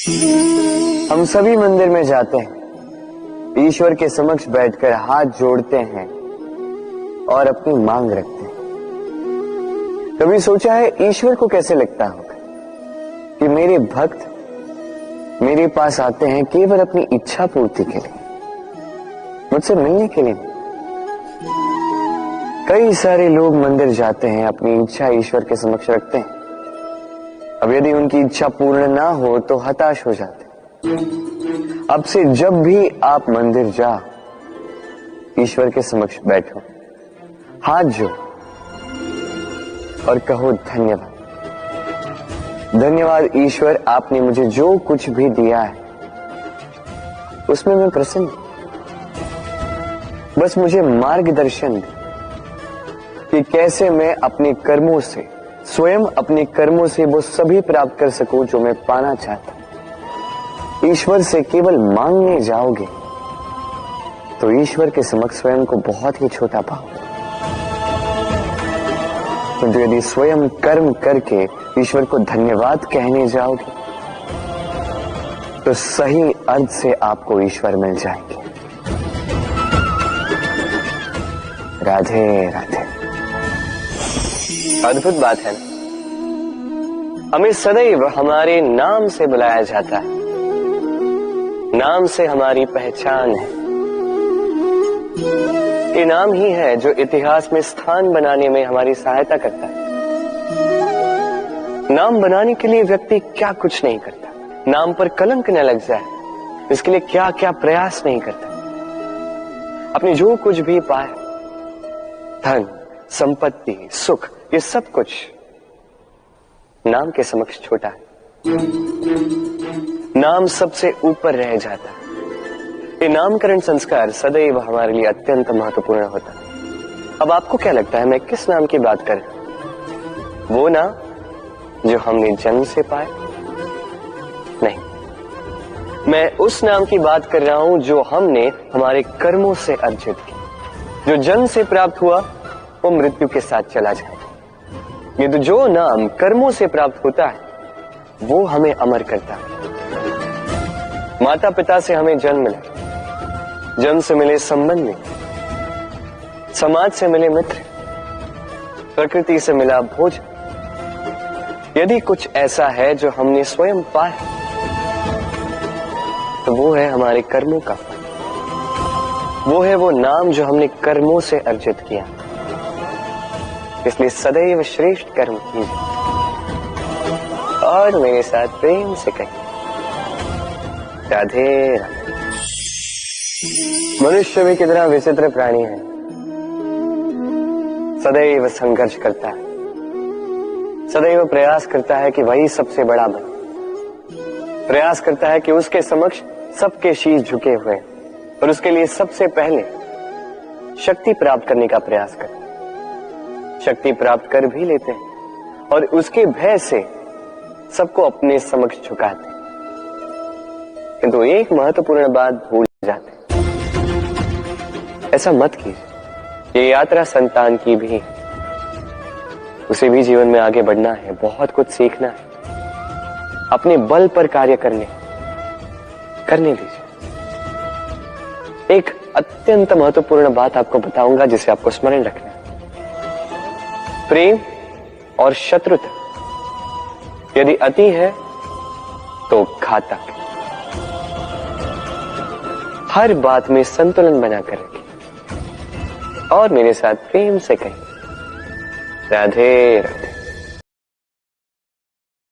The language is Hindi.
हम सभी मंदिर में जाते हैं, ईश्वर के समक्ष बैठकर हाथ जोड़ते हैं और अपनी मांग रखते हैं। कभी सोचा है ईश्वर को कैसे लगता होगा कि मेरे भक्त मेरे पास आते हैं केवल अपनी इच्छा पूर्ति के लिए, मुझसे मिलने के लिए नहीं। कई सारे लोग मंदिर जाते हैं, अपनी इच्छा ईश्वर के समक्ष रखते हैं। अब यदि उनकी इच्छा पूर्ण ना हो तो हताश हो जाते। अब से जब भी आप मंदिर जाओ, ईश्वर के समक्ष बैठो, हाथ जोड़ो और कहो धन्यवाद। धन्यवाद ईश्वर, आपने मुझे जो कुछ भी दिया है उसमें मैं प्रसन्न हूं। बस मुझे मार्गदर्शन दे कि कैसे मैं अपने कर्मों से, स्वयं अपने कर्मों से वो सभी प्राप्त कर सकूं जो मैं पाना चाहता हूं। ईश्वर से केवल मांगने जाओगे तो ईश्वर के समक्ष स्वयं को बहुत ही छोटा पाओगे, किंतु यदि स्वयं कर्म करके ईश्वर को धन्यवाद कहने जाओगे तो सही अर्थ से आपको ईश्वर मिल जाएंगे। राधे राधे। अद्भुत बात है ना, हमें सदैव हमारे नाम से बुलाया जाता है। नाम से हमारी पहचान है। ये नाम ही है जो इतिहास में स्थान बनाने में हमारी सहायता करता है। नाम बनाने के लिए व्यक्ति क्या कुछ नहीं करता, नाम पर कलंक न लग जाए इसके लिए क्या क्या प्रयास नहीं करता। अपने जो कुछ भी पाया, धन, संपत्ति, सुख, ये सब कुछ नाम के समक्ष छोटा है। नाम सबसे ऊपर रह जाता है। ये नामकरण संस्कार सदैव हमारे लिए अत्यंत महत्वपूर्ण होता है। अब आपको क्या लगता है मैं किस नाम की बात कर रहा हूं? वो नाम जो हमने जन्म से पाया? नहीं, मैं उस नाम की बात कर रहा हूं जो हमने हमारे कर्मों से अर्जित किया। जो जन्म से प्राप्त हुआ वो मृत्यु के साथ चला जाएगा। ये तो जो नाम कर्मों से प्राप्त होता है वो हमें अमर करता है। माता पिता से हमें जन्म मिला, जन्म से मिले संबंध में, समाज से मिले मित्र, प्रकृति से मिला भोजन। यदि कुछ ऐसा है जो हमने स्वयं पाया तो वो है हमारे कर्मों का फल। वो है वो नाम जो हमने कर्मों से अर्जित किया। इसलिए सदैव श्रेष्ठ कर्म कीजिए और मेरे साथ प्रेम से कहिए राधे राधे। मनुष्य भी कितना विचित्र प्राणी है, सदैव संघर्ष करता है, सदैव प्रयास करता है कि वही सबसे बड़ा बने। प्रयास करता है कि उसके समक्ष सबके शीश झुके हुए और उसके लिए सबसे पहले शक्ति प्राप्त करने का प्रयास करता है। शक्ति प्राप्त कर भी लेते हैं और उसके भय से सबको अपने समक्ष झुकाते हैं, किंतु एक महत्वपूर्ण बात भूल जाते हैं। ऐसा मत कीजिए। ये यात्रा संतान की भी, उसे भी जीवन में आगे बढ़ना है, बहुत कुछ सीखना है, अपने बल पर कार्य करने दीजिए। एक अत्यंत महत्वपूर्ण बात आपको बताऊंगा जिसे आपको स्मरण रखना है। प्रेम और शत्रुता यदि अति है तो घातक। हर बात में संतुलन बनाकर रखें और मेरे साथ प्रेम से कहें राधे राधे।